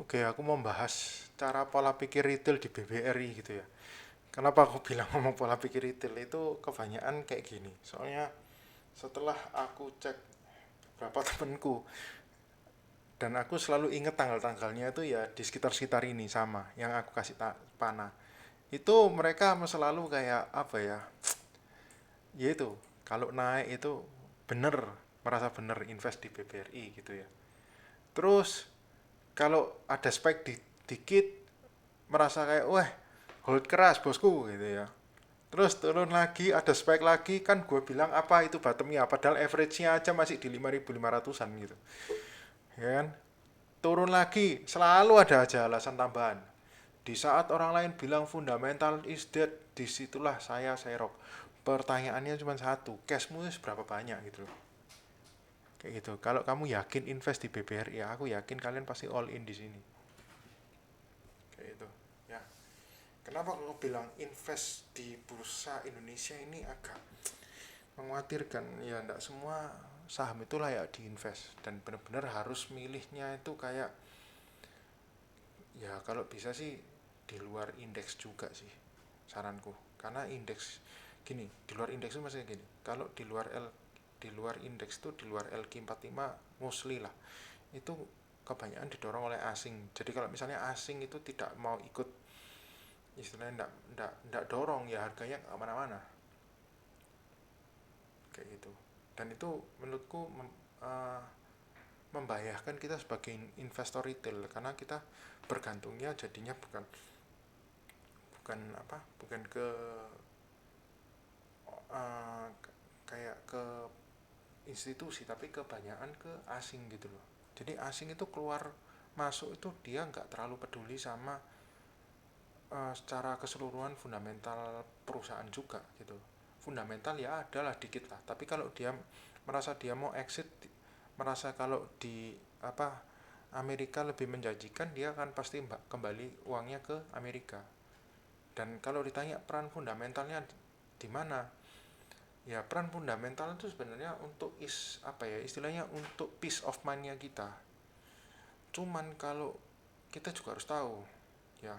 Oke, aku mau bahas cara pola pikir retail di BBRI gitu ya. Kenapa aku bilang ngomong pola pikir retail itu kebanyakan kayak gini. Soalnya setelah aku cek beberapa temenku dan aku selalu inget tanggal-tanggalnya itu ya di sekitar-sekitar ini sama yang aku kasih panah. Itu mereka selalu kayak apa ya? Ya itu, kalau naik itu bener, merasa bener invest di BBRI gitu ya. Terus kalau ada spek dikit merasa kayak wah hold keras bosku gitu ya. Terus turun lagi ada spek lagi kan gue bilang apa itu bottomnya padahal average-nya aja masih di 5.500-an gitu. Ya kan? Turun lagi selalu ada aja alasan tambahan. Di saat orang lain bilang fundamental is dead, disitulah saya serok. Pertanyaannya cuma satu, cashmu berapa banyak gitu loh. Kayak gitu. Kalau kamu yakin invest di BBRI, ya aku yakin kalian pasti all in di sini. Kayak gitu. Ya. Kenapa aku bilang invest di bursa Indonesia ini agak mengkhawatirkan? Ya enggak semua saham itu layak diinvest dan benar-benar harus milihnya itu kayak ya kalau bisa sih di luar indeks juga sih saranku. Karena indeks gini, di luar indeks itu maksudnya gini. Kalau di luar indeks itu di luar LQ45 mostly lah. Itu kebanyakan didorong oleh asing. Jadi kalau misalnya asing itu tidak mau ikut istilahnya ndak dorong ya harganya ke mana-mana kayak gitu. Dan itu menurutku membahayakan kita sebagai investor retail karena kita bergantungnya jadinya bukan bukan apa bukan ke uh, kayak ke institusi tapi kebanyakan ke asing gitu loh. Jadi asing itu keluar masuk itu dia nggak terlalu peduli sama secara keseluruhan fundamental perusahaan juga gitu. Fundamental ya adalah dikit lah, tapi kalau dia merasa dia mau exit, merasa kalau di apa Amerika lebih menjanjikan, dia akan pasti kembali uangnya ke Amerika. Dan kalau ditanya peran fundamentalnya di mana, ya peran fundamental itu sebenarnya untuk apa ya istilahnya untuk peace of mindnya kita. Cuman kalau kita juga harus tahu ya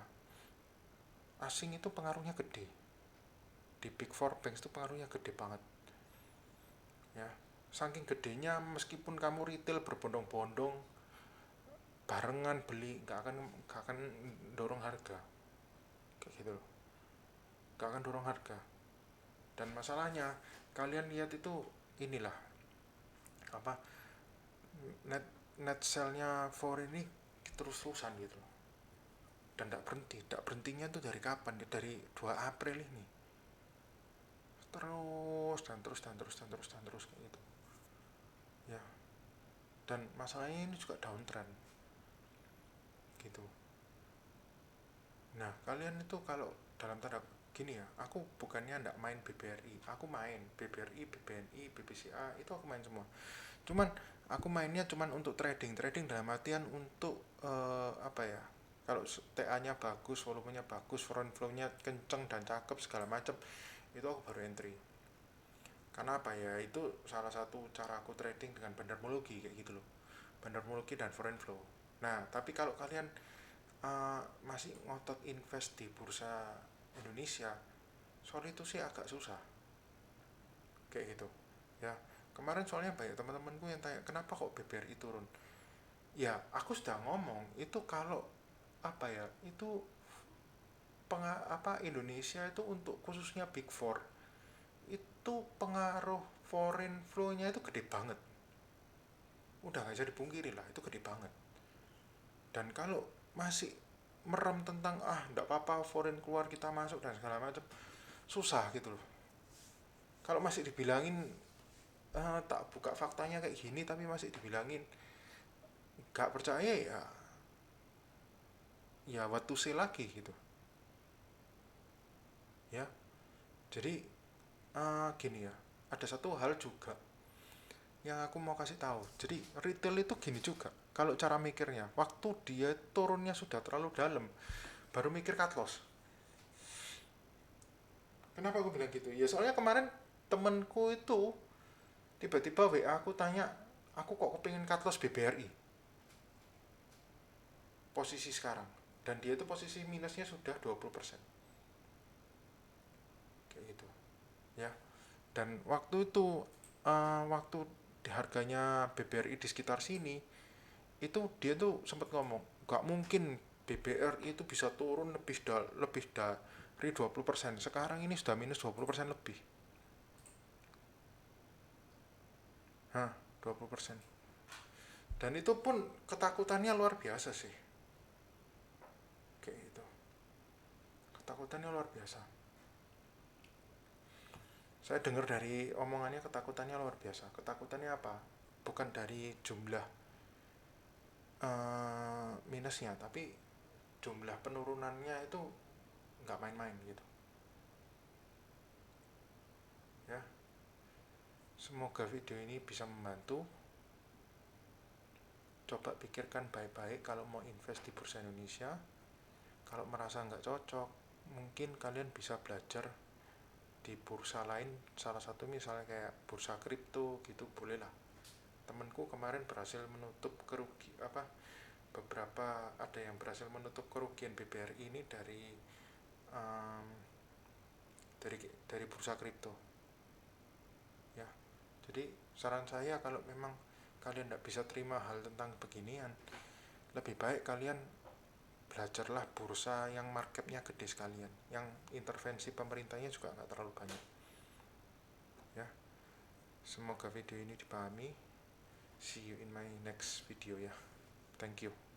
asing itu pengaruhnya gede. Di Big Four Banks itu pengaruhnya gede banget ya. Saking gedenya meskipun kamu retail berbondong-bondong barengan beli nggak akan dorong harga kayak gitu loh, nggak akan dorong harga. Dan masalahnya kalian lihat itu inilah apa net net sale-nya for ini terus-terusan gitu loh. Dan tidak berhentinya tuh dari kapan, dari 2 April ini terus dan terus dan terus dan terus dan terus kayak gitu ya. Dan masalahnya ini juga downtrend gitu. Nah kalian itu kalau dalam tanda gini ya, aku bukannya ndak main BBRI, aku main BBRI, BBNI, BBCA itu aku main semua. Cuman aku mainnya cuman untuk trading, trading dalam artian untuk apa ya, kalau TA-nya bagus, volumenya bagus, front flow-nya kenceng dan cakep segala macam, itu aku baru entry. Karena apa ya, itu salah satu cara aku trading dengan bandarmologi kayak gitu loh. Bandarmologi dan foreign flow. Nah tapi kalau kalian masih ngotot invest di bursa Indonesia, soal itu sih agak susah kayak gitu ya. Kemarin soalnya banyak teman-temanku yang tanya kenapa kok BBRI turun. Ya aku sudah ngomong itu kalau apa ya itu Indonesia itu untuk khususnya Big Four itu pengaruh foreign flow-nya itu gede banget, udah nggak bisa dipungkiri lah itu gede banget. Dan kalau masih merem tentang nggak apa-apa foreign keluar kita masuk dan segala macam, susah gitu loh. Kalau masih dibilangin tak buka faktanya kayak gini tapi masih dibilangin gak percaya ya, ya what to say lagi gitu ya. Jadi gini ya, ada satu hal juga yang aku mau kasih tahu. Jadi retail itu gini juga kalau cara mikirnya, waktu dia turunnya sudah terlalu dalam baru mikir cut loss. Kenapa aku bilang gitu ya, soalnya kemarin temenku itu tiba-tiba WA aku tanya aku kok kepingin cut loss BBRI. posisi sekarang, dan dia itu posisi minusnya sudah 20%, kayak gitu ya. Dan waktu itu waktu harganya BBRI di sekitar sini, itu dia tuh sempat ngomong gak mungkin BBRI itu bisa turun lebih dari 20%. Sekarang ini sudah minus 20% lebih. Hah, 20%. Dan itu pun ketakutannya luar biasa sih. Kayak gitu. Ketakutannya luar biasa. Saya dengar dari omongannya ketakutannya luar biasa. Ketakutannya apa? Bukan dari jumlah minusnya, tapi jumlah penurunannya itu nggak main-main gitu ya. Semoga video ini bisa membantu. Coba pikirkan baik-baik kalau mau invest di bursa Indonesia. Kalau merasa nggak cocok, mungkin kalian bisa belajar di bursa lain, salah satu misalnya kayak bursa kripto gitu, boleh lah. Temenku kemarin berhasil menutup kerugi apa, beberapa ada yang berhasil menutup kerugian BBRI ini um, dari dari bursa kripto ya. Jadi saran saya, kalau memang kalian tidak bisa terima hal tentang beginian, lebih baik kalian belajarlah bursa yang marketnya gede sekalian, yang intervensi pemerintahnya juga nggak terlalu banyak ya. Semoga video ini dipahami. See you in my next video ya. Thank you.